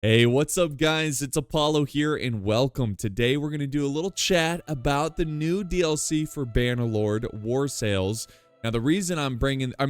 Hey, what's up, guys? It's Apollo here, and welcome. Today, we're going to do a little chat about the new DLC for Bannerlord, War Sales. Now, the reason I'm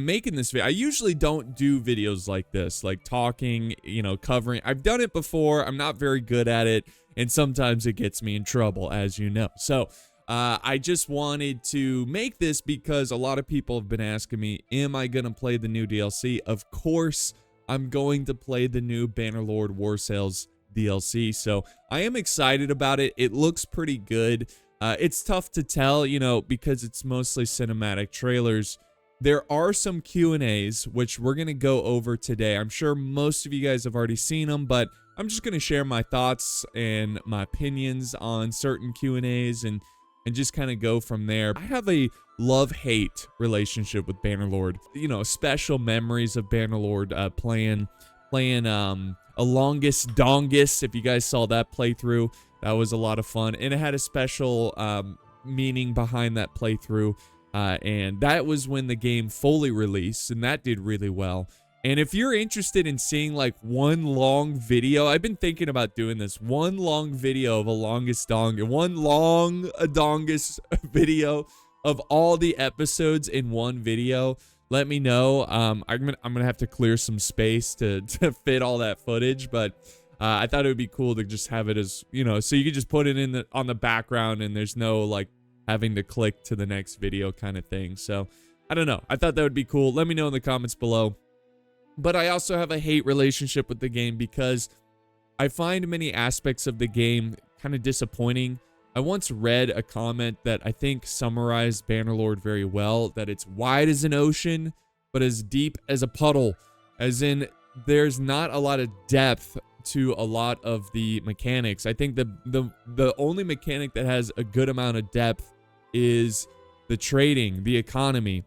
making this video, I usually don't do videos like this, like talking, covering. I've done it before. I'm not very good at it, and sometimes it gets me in trouble, as you know. So, I just wanted to make this because a lot of people have been asking me, am I going to play the new DLC? Of course, I'm going to play the new Bannerlord War Sales DLC, so I am excited about it. It looks pretty good. It's tough to tell, because it's mostly cinematic trailers. There are some Q&As, which we're going to go over today. I'm sure most of you guys have already seen them, but I'm just going to share my thoughts and my opinions on certain Q&As and just kind of go from there. I have a love-hate relationship with Bannerlord. Special memories of Bannerlord, playing a Longest Dongest. If you guys saw that playthrough, that was a lot of fun, and it had a special meaning behind that playthrough, and that was when the game fully released, and that did really well. And if you're interested in seeing like one long video, I've been thinking about doing this, one long video of a Longest Dong, one long Dongest video of all the episodes in one video. Let me know. I'm gonna have to clear some space to fit all that footage, but I thought it would be cool to just have it as, so you could just put it in on the background and there's no like having to click to the next video kind of thing. So I don't know. I thought that would be cool. Let me know in the comments below. But I also have a hate relationship with the game because I find many aspects of the game kind of disappointing. I once read a comment that I think summarized Bannerlord very well, that it's wide as an ocean, but as deep as a puddle. As in, there's not a lot of depth to a lot of the mechanics. I think the only mechanic that has a good amount of depth is the trading, the economy,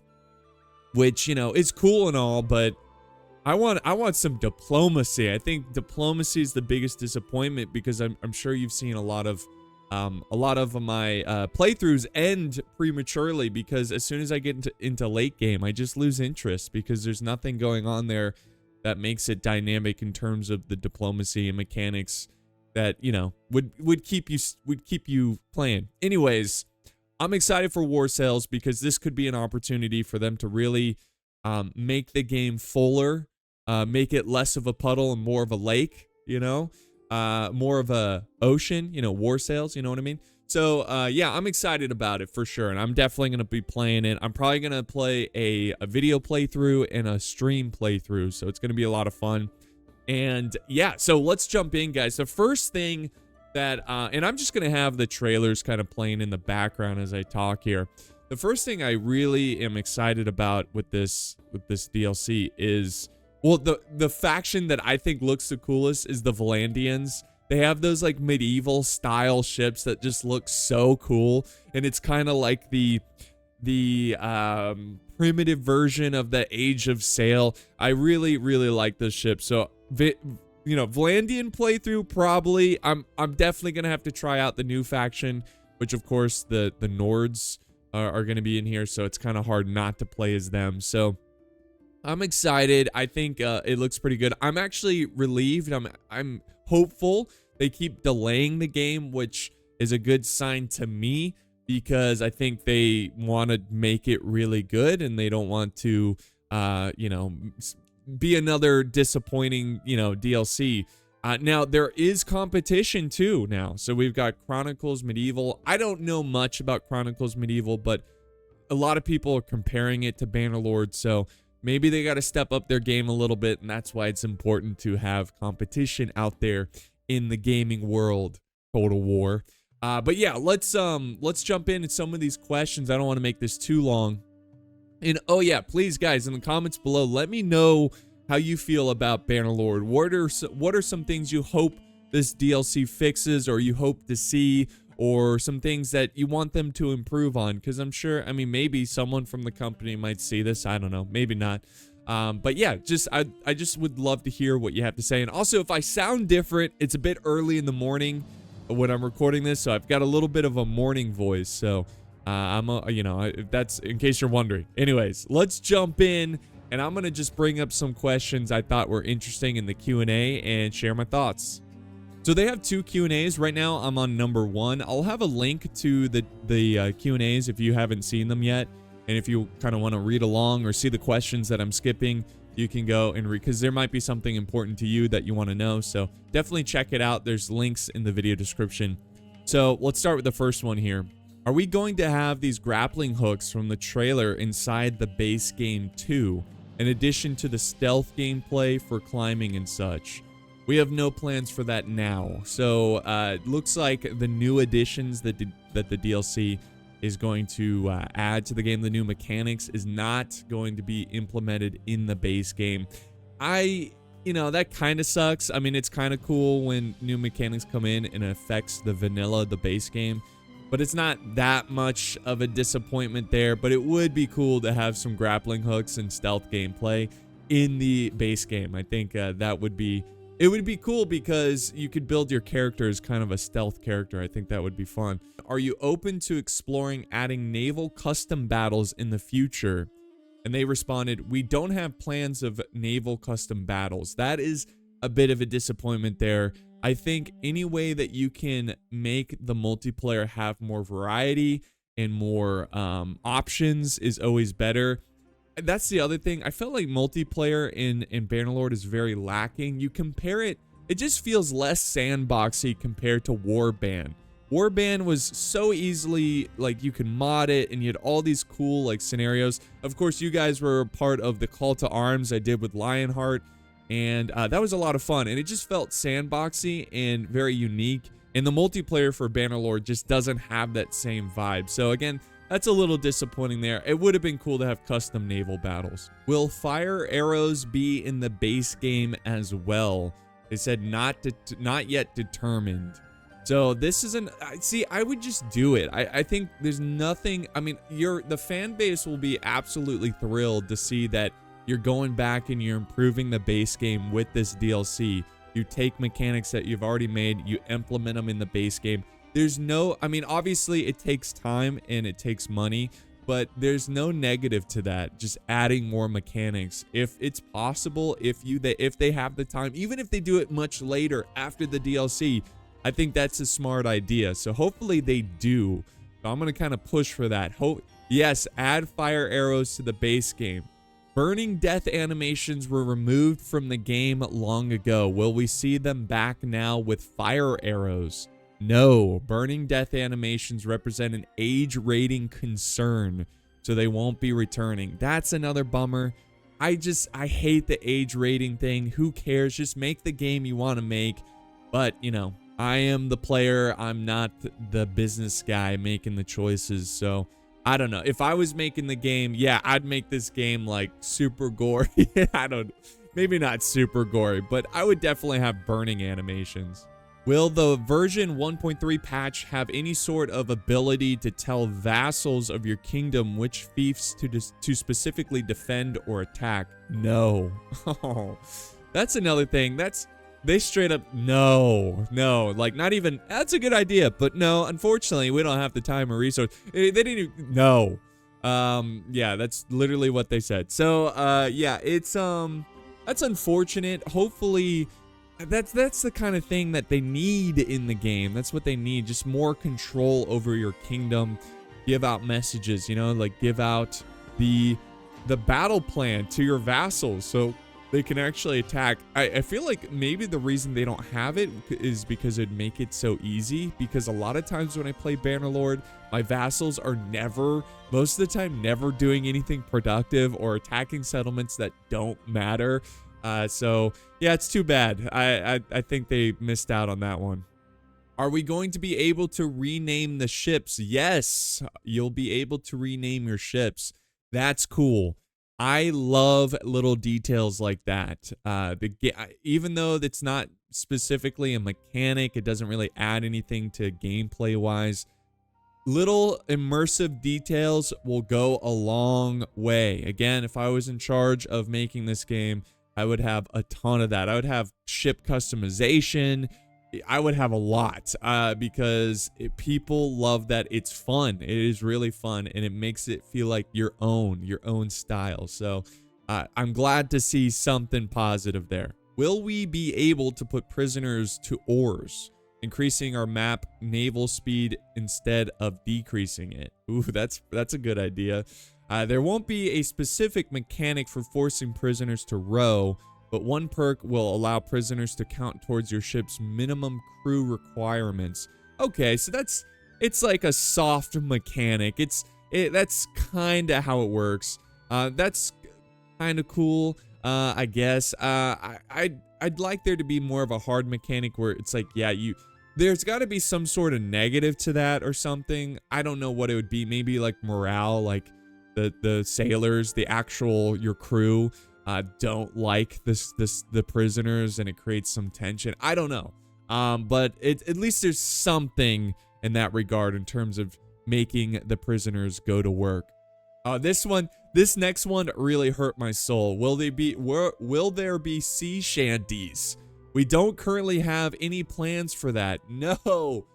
which, is cool and all, but I want some diplomacy. I think diplomacy is the biggest disappointment because I'm sure you've seen a lot of my playthroughs end prematurely because as soon as I get into late game, I just lose interest because there's nothing going on there that makes it dynamic in terms of the diplomacy and mechanics that would keep you playing. Anyways, I'm excited for War Sales because this could be an opportunity for them to really make the game fuller. Make it less of a puddle and more of a lake, more of a ocean, War Sales, you know what I mean? So, yeah, I'm excited about it for sure, and I'm definitely going to be playing it. I'm probably going to play a video playthrough and a stream playthrough, so it's going to be a lot of fun. And, yeah, so let's jump in, guys. The first thing that, and I'm just going to have the trailers kind of playing in the background as I talk here. The first thing I really am excited about with this DLC is... well, the faction that I think looks the coolest is the Valandians. They have those like medieval style ships that just look so cool, and it's kind of like the primitive version of the Age of Sail. I really like this ship. So Valandian playthrough probably. I'm definitely gonna have to try out the new faction, which of course the Nords are gonna be in here. So it's kind of hard not to play as them. So I'm excited. I think it looks pretty good. I'm actually relieved. I'm hopeful. They keep delaying the game, which is a good sign to me because I think they want to make it really good and they don't want to, be another disappointing, DLC. Now, there is competition too now. So we've got Chronicles Medieval. I don't know much about Chronicles Medieval, but a lot of people are comparing it to Bannerlord. So maybe they got to step up their game a little bit, and that's why it's important to have competition out there in the gaming world. Total War. But yeah, let's jump into some of these questions. I don't want to make this too long. And oh yeah, please guys, in the comments below, let me know how you feel about Bannerlord. What are some things you hope this DLC fixes, or you hope to see, or some things that you want them to improve on? Because I'm sure, maybe someone from the company might see this. I don't know, maybe not. But yeah, I just would love to hear what you have to say. And also, if I sound different, it's a bit early in the morning when I'm recording this, so I've got a little bit of a morning voice. So that's in case you're wondering. Anyways, let's jump in and I'm gonna just bring up some questions I thought were interesting in the Q&A and share my thoughts. So they have 2 Q&As. Right now I'm on number 1. I'll have a link to the Q&As if you haven't seen them yet. And if you kind of want to read along or see the questions that I'm skipping, you can go and read, because there might be something important to you that you want to know. So definitely check it out. There's links in the video description. So let's start with the first one here. Are we going to have these grappling hooks from the trailer inside the base game too, in addition to the stealth gameplay for climbing and such? We have no plans for that now. So it looks like the new additions that the DLC is going to add to the game, the new mechanics, is not going to be implemented in the base game. That kind of sucks. I mean, it's kind of cool when new mechanics come in and it affects the vanilla, the base game, but it's not that much of a disappointment there. But it would be cool to have some grappling hooks and stealth gameplay in the base game. I think that would be... It would be cool because you could build your character as kind of a stealth character. I think that would be fun. Are you open to exploring adding naval custom battles in the future? And they responded, we don't have plans of naval custom battles. That is a bit of a disappointment there. I think any way that you can make the multiplayer have more variety and more options is always better. That's the other thing. I felt like multiplayer in Bannerlord is very lacking. You compare it, it just feels less sandboxy compared to Warband. Warband was so easily, like, you can mod it and you had all these cool, like, scenarios. Of course, you guys were a part of the call to arms I did with Lionheart, and that was a lot of fun. And it just felt sandboxy and very unique. And the multiplayer for Bannerlord just doesn't have that same vibe. So again, that's a little disappointing there. It would have been cool to have custom naval battles. Will fire arrows be in the base game as well? They said not yet determined. So this isn't... See, I would just do it. I think there's nothing... I mean, the fan base will be absolutely thrilled to see that you're going back and you're improving the base game with this DLC. You take mechanics that you've already made, you implement them in the base game. There's no, I mean, obviously it takes time and it takes money, but there's no negative to that. Just adding more mechanics. If it's possible, if they have the time, even if they do it much later after the DLC, I think that's a smart idea. So hopefully they do. So I'm going to kind of push for that. Yes, add fire arrows to the base game. Burning death animations were removed from the game long ago. Will we see them back now with fire arrows? No, burning death animations represent an age rating concern, so they won't be returning. That's another bummer. I hate the age rating thing. Who cares? Just make the game you want to make. But, you know, I am the player. I'm not the business guy making the choices. So, I don't know. If I was making the game, yeah, I'd make this game like super gory. Maybe not super gory, but I would definitely have burning animations. Will the version 1.3 patch have any sort of ability to tell vassals of your kingdom which fiefs to specifically defend or attack? No. Oh, that's another thing. They straight up, no, like not even, that's a good idea, but no, unfortunately, we don't have the time or resource. They didn't even, no. Yeah, that's literally what they said. So, yeah, it's, that's unfortunate. Hopefully, that's the kind of thing that they need in the game. That's what they need, just more control over your kingdom. Give out messages, you know, like give out the battle plan to your vassals so they can actually attack. I feel like maybe the reason they don't have it is because it'd make it so easy, because a lot of times when I play Bannerlord, my vassals are most of the time never doing anything productive or attacking settlements that don't matter. So yeah, it's too bad. I think they missed out on that one. Are we going to be able to rename the ships? Yes, you'll be able to rename your ships. That's cool. I love little details like that. Even though it's not specifically a mechanic, it doesn't really add anything to gameplay wise. Little immersive details will go a long way. Again, if I was in charge of making this game, I would have a ton of that. I would have ship customization. I would have a lot because people love that. It's fun. It is really fun, and it makes it feel like your own style. So I'm glad to see something positive there. Will we be able to put prisoners to oars, increasing our map naval speed instead of decreasing it? Ooh, that's a good idea. There won't be a specific mechanic for forcing prisoners to row, but one perk will allow prisoners to count towards your ship's minimum crew requirements. Okay, so it's like a soft mechanic. That's kind of how it works. That's kind of cool, I guess. I'd like there to be more of a hard mechanic where it's like, yeah, there's got to be some sort of negative to that or something. I don't know what it would be. Maybe like morale, like the sailors, your crew don't like the prisoners, and it creates some tension. I don't know. But at least there's something in that regard in terms of making the prisoners go to work. This next one really hurt my soul. Will there be sea shanties? We don't currently have any plans for that. No.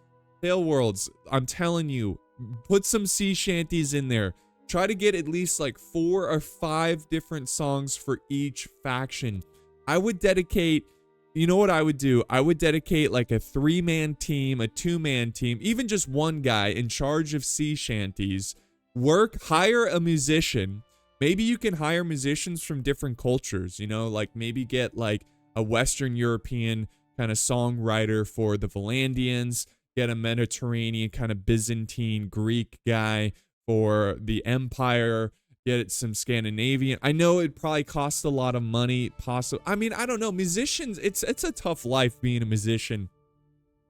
Tail Worlds, I'm telling you, put some sea shanties in there. Try to get at least like 4 or 5 different songs for each faction. I would dedicate, you know what I would do? I would dedicate like a 3-man team, a 2-man team, even just one guy in charge of sea shanties. Hire a musician. Maybe you can hire musicians from different cultures, like maybe get like a Western European kind of songwriter for the Valandians, get a Mediterranean kind of Byzantine Greek guy for the Empire, get some Scandinavian. I know it probably costs a lot of money, I mean, I don't know. Musicians, it's a tough life being a musician.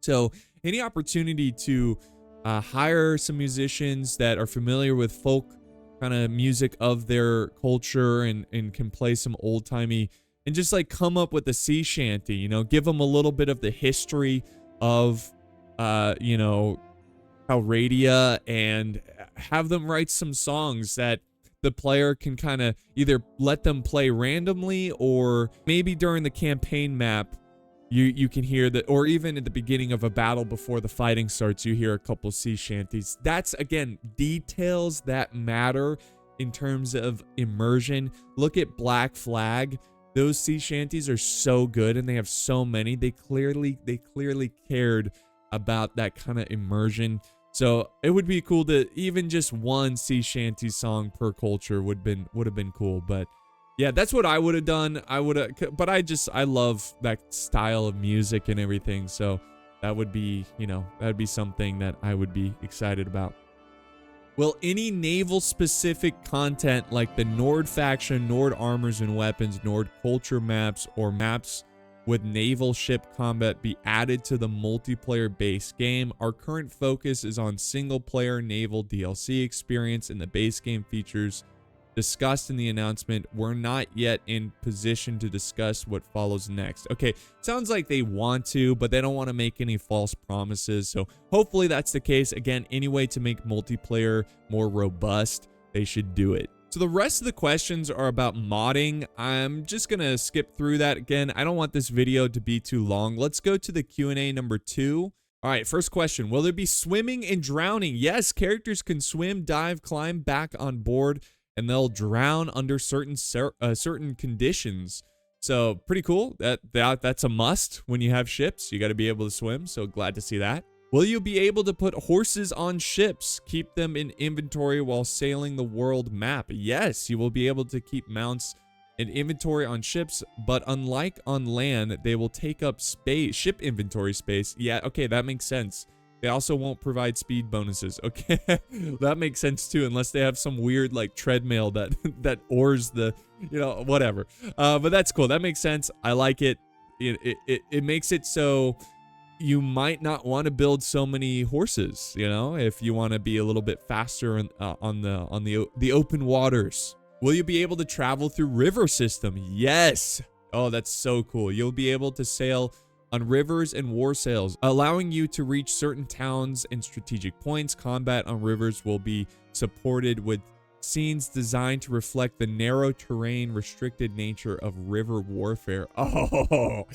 So any opportunity to hire some musicians that are familiar with folk kind of music of their culture and can play some old-timey, and just like come up with a sea shanty, give them a little bit of the history of, Halradia, and have them write some songs that the player can kind of either let them play randomly, or maybe during the campaign map, you can hear that, or even at the beginning of a battle before the fighting starts, you hear a couple sea shanties. That's, again, details that matter in terms of immersion. Look at Black Flag. Those sea shanties are so good, and they have so many. They clearly cared about that kind of immersion. So it would be cool to even just one sea shanty song per culture would have been cool. But yeah, that's what I would have done. But I love that style of music and everything. So that would be, that'd be something that I would be excited about. Will any naval specific content like the Nord faction, Nord armors and weapons, Nord culture maps, or maps with naval ship combat be added to the multiplayer base game? Our current focus is on single player naval DLC experience, and the base game features discussed in the announcement. We're not yet in position to discuss what follows next. Okay, sounds like they want to, but they don't want to make any false promises. So hopefully that's the case. Again, any way to make multiplayer more robust, they should do it. So the rest of the questions are about modding. I'm just going to skip through that. Again, I don't want this video to be too long. Let's go to the Q&A number 2. All right, first question. Will there be swimming and drowning? Yes, characters can swim, dive, climb back on board, and they'll drown under certain conditions. So pretty cool. That's a must when you have ships. You got to be able to swim, so glad to see that. Will you be able to put horses on ships, keep them in inventory while sailing the world map? Yes, you will be able to keep mounts in inventory on ships, but unlike on land, they will take up ship inventory space. Yeah, okay, that makes sense. They also won't provide speed bonuses. Okay, that makes sense too, unless they have some weird like treadmill that oars the, whatever. But that's cool. That makes sense. I like it. It makes it so you might not want to build so many horses, if you want to be a little bit faster on the open waters. Will you be able to travel through river system? Yes. Oh, that's so cool. You'll be able to sail on rivers and war sails, allowing you to reach certain towns and strategic points. Combat on rivers will be supported with scenes designed to reflect the narrow terrain, restricted nature of river warfare. Oh,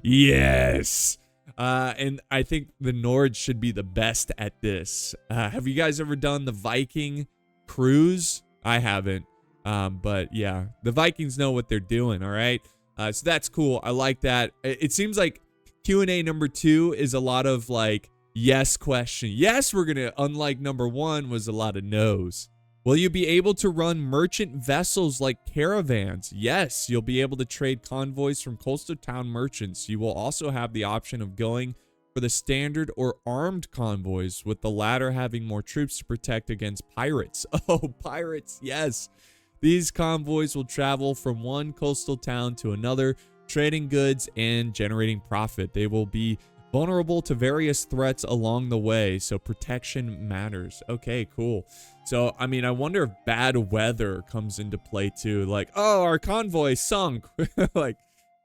yes. And I think the Nords should be the best at this. Have you guys ever done the Viking cruise? I haven't. But yeah, the Vikings know what they're doing, all right? So that's cool. I like that. It seems like Q&A number 2 is a lot of like yes question. Yes, we're gonna, unlike number 1 was a lot of no's. Will you be able to run merchant vessels like caravans? Yes, you'll be able to trade convoys from coastal town merchants. You will also have the option of going for the standard or armed convoys, with the latter having more troops to protect against pirates. Oh, pirates, yes. These convoys will travel from one coastal town to another, trading goods and generating profit. They will be vulnerable to various threats along the way, so protection matters. Okay, cool. So, I mean, I wonder if bad weather comes into play too. Like, oh, our convoy sunk. Like,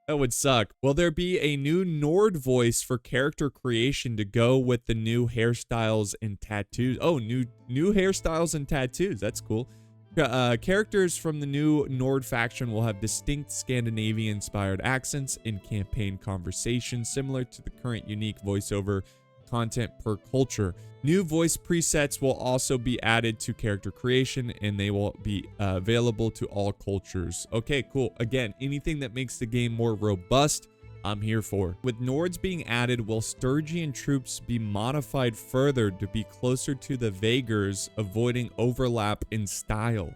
that would suck. Will there be a new Nord voice for character creation to go with the new hairstyles and tattoos? Oh, new hairstyles and tattoos. That's cool. Characters from the new Nord faction will have distinct Scandinavian-inspired accents in campaign conversations, similar to the current unique voiceover content per culture. New voice presets will also be added to character creation, and they will be available to all cultures. Okay, cool. Again, anything that makes the game more robust, I'm here for. With Nords being added, will Sturgian troops be modified further to be closer to the Vagers, avoiding overlap in style?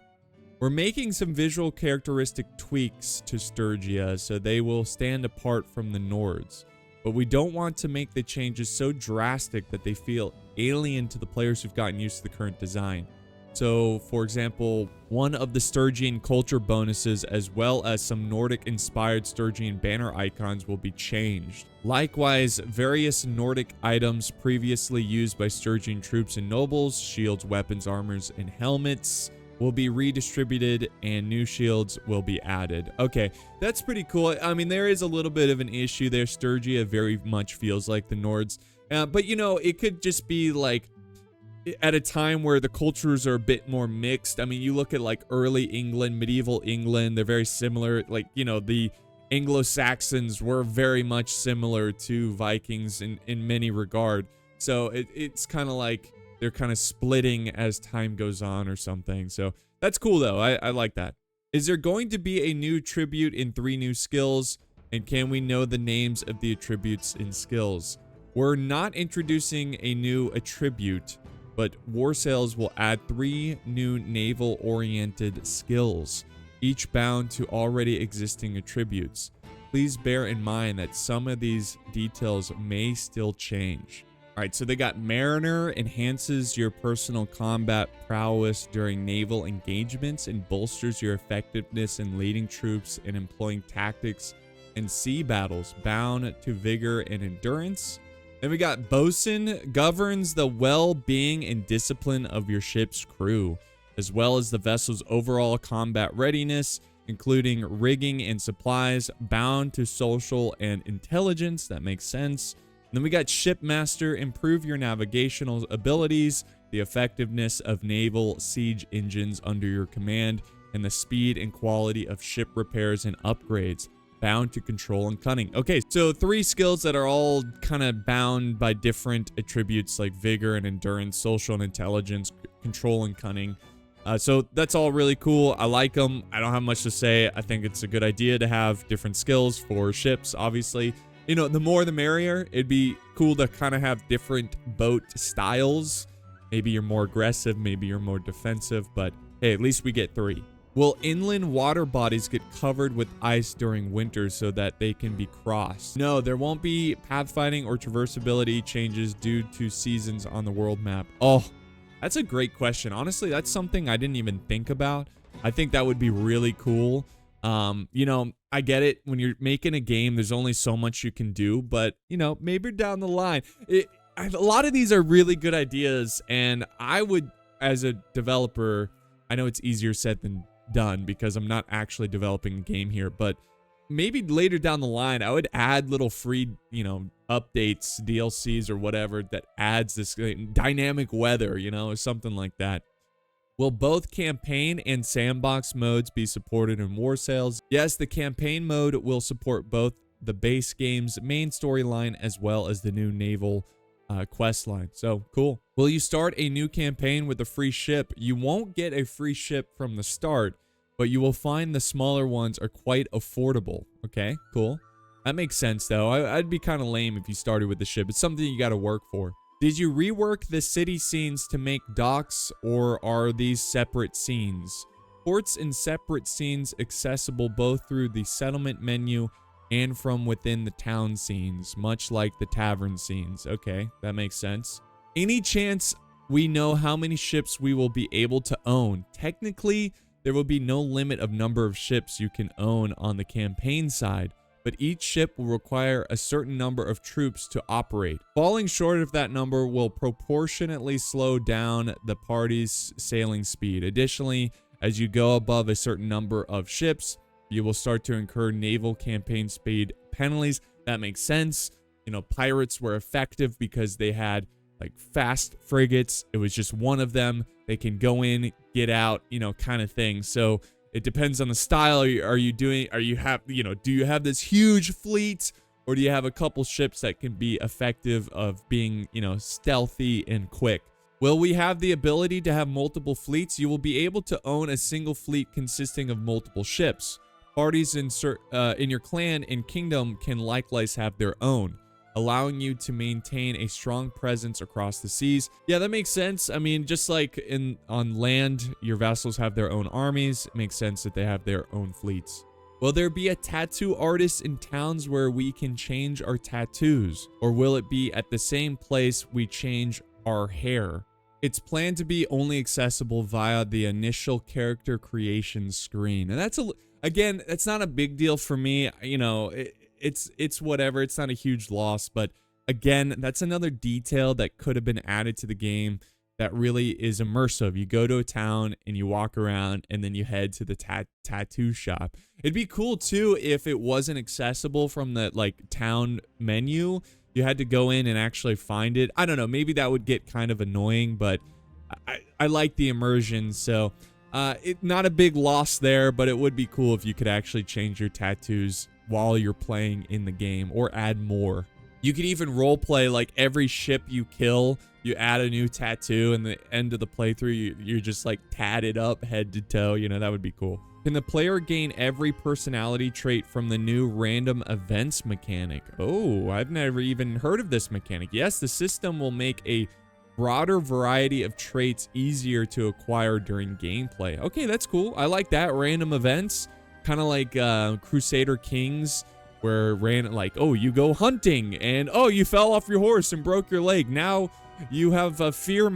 We're making some visual characteristic tweaks to Sturgia so they will stand apart from the Nords, but we don't want to make the changes so drastic that they feel alien to the players who've gotten used to the current design. So, for example, one of the Sturgian culture bonuses, as well as some Nordic-inspired Sturgian banner icons, will be changed. Likewise, various Nordic items previously used by Sturgian troops and nobles, shields, weapons, armors, and helmets, will be redistributed, and new shields will be added. Okay, that's pretty cool. I mean, there is a little bit of an issue there. Sturgia very much feels like the Nords, but you know, it could just be like at a time where the cultures are a bit more mixed. I mean, you look at like early England, medieval England, they're very similar. Like, you know, the Anglo-Saxons were very much similar to Vikings in many regard. So it's kind of like they're kind of splitting as time goes on or something. So that's cool though. I like that. Is there going to be a new tribute in 3 new skills? And can we know the names of the attributes in skills? We're not introducing a new attribute, but War Sales will add 3 new naval-oriented skills, each bound to already existing attributes. Please bear in mind that some of these details may still change. All right, so they got Mariner, enhances your personal combat prowess during naval engagements and bolsters your effectiveness in leading troops and employing tactics in sea battles, bound to vigor and endurance. Then we got Bosun, governs the well-being and discipline of your ship's crew, as well as the vessel's overall combat readiness, including rigging and supplies, bound to social and intelligence. That makes sense. And then we got Shipmaster, improve your navigational abilities, the effectiveness of naval siege engines under your command, and the speed and quality of ship repairs and upgrades, bound to control and cunning. Okay, so 3 skills that are all kind of bound by different attributes like vigor and endurance, social and intelligence, control and cunning. So that's all really cool. I like them. I don't have much to say. I think it's a good idea to have different skills for ships, obviously. You know, the more the merrier. It'd be cool to kind of have different boat styles. Maybe you're more aggressive, maybe you're more defensive, but hey, at least we get 3. Will inland water bodies get covered with ice during winter so that they can be crossed? No, there won't be pathfinding or traversability changes due to seasons on the world map. Oh, that's a great question. Honestly, that's something I didn't even think about. I think that would be really cool. You know, I get it. When you're making a game, there's only so much you can do, but you know, maybe down the line, a lot of these are really good ideas, and I would, as a developer, I know it's easier said than done because I'm not actually developing a game here, but maybe later down the line I would add little free, you know, updates, DLCs or whatever that adds this dynamic weather, you know, or something like that. Will both campaign and sandbox modes be supported in War Sales? Yes, the campaign mode will support both the base game's main storyline as well as the new naval quest line. So cool. Will you start a new campaign with a free ship? You won't get a free ship from the start. but you will find the smaller ones are quite affordable. Okay, cool. That makes sense, though. I'd be kind of lame if you started with the ship. It's something you got to work for. Did you rework the city scenes to make docks, or are these separate scenes? Ports and separate scenes accessible both through the settlement menu and from within the town scenes, much like the tavern scenes. Okay, that makes sense. Any chance we know how many ships we will be able to own? Technically, there will be no limit of number of ships you can own on the campaign side, but each ship will require a certain number of troops to operate. Falling short of that number will proportionately slow down the party's sailing speed. Additionally, as you go above a certain number of ships, you will start to incur naval campaign speed penalties. That makes sense. You know, pirates were effective because they had like fast frigates. It was just one of them. They can go in, get out, you know, kind of thing. So it depends on the style. Do you have this huge fleet, or do you have a couple ships that can be effective of being, you know, stealthy and quick? Will we have the ability to have multiple fleets? You will be able to own a single fleet consisting of multiple ships. Parties in your clan and kingdom can likewise have their own, allowing you to maintain a strong presence across the seas. Yeah, that makes sense. I mean, just like on land, your vassals have their own armies. It makes sense that they have their own fleets. Will there be a tattoo artist in towns where we can change our tattoos? Or will it be at the same place we change our hair? It's planned to be only accessible via the initial character creation screen. And again, that's not a big deal for me. You know, it's whatever. It's not a huge loss, but again, that's another detail that could have been added to the game that really is immersive. You go to a town and you walk around, and then you head to the tattoo shop. It'd be cool too if it wasn't accessible from the like town menu. You had to go in and actually find it. I don't know, maybe that would get kind of annoying, but I like the immersion. So not a big loss there, but it would be cool if you could actually change your tattoos while you're playing in the game, or add more. You could even role play like every ship you kill, you add a new tattoo, and the end of the playthrough, you're just like tatted up head to toe. You know, that would be cool. Can the player gain every personality trait from the new random events mechanic? Oh, I've never even heard of this mechanic. Yes, the system will make a broader variety of traits easier to acquire during gameplay. Okay, that's cool. I like that. Random events, kind of like Crusader Kings, where oh, you go hunting and oh, you fell off your horse and broke your leg. Now you have a fear,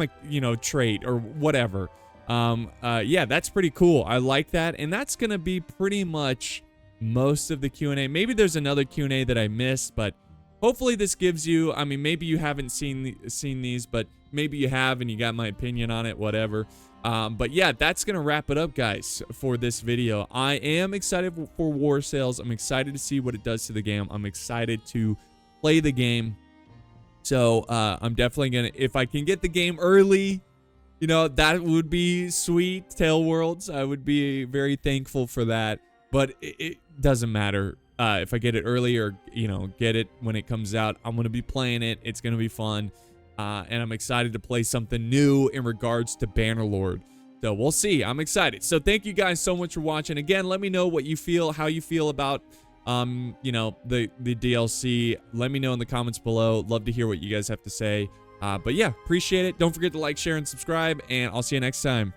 trait or whatever. Yeah, that's pretty cool. I like that. And that's going to be pretty much most of the Q&A. Maybe there's another Q&A that I missed, but hopefully this gives you, I mean, maybe you haven't seen these, but maybe you have and you got my opinion on it, whatever. But yeah, that's going to wrap it up, guys, for this video. I am excited for War Sales. I'm excited to see what it does to the game. I'm excited to play the game. So, I'm definitely going to, if I can get the game early, you know, that would be sweet. Tail Worlds, I would be very thankful for that. But it doesn't matter if I get it early or, you know, get it when it comes out. I'm going to be playing it. It's going to be fun. And I'm excited to play something new in regards to Bannerlord. So we'll see. I'm excited. So thank you guys so much for watching. Again, let me know what you feel, how you feel about, you know, the DLC. Let me know in the comments below. Love to hear what you guys have to say. But yeah, appreciate it. Don't forget to like, share, and subscribe, and I'll see you next time.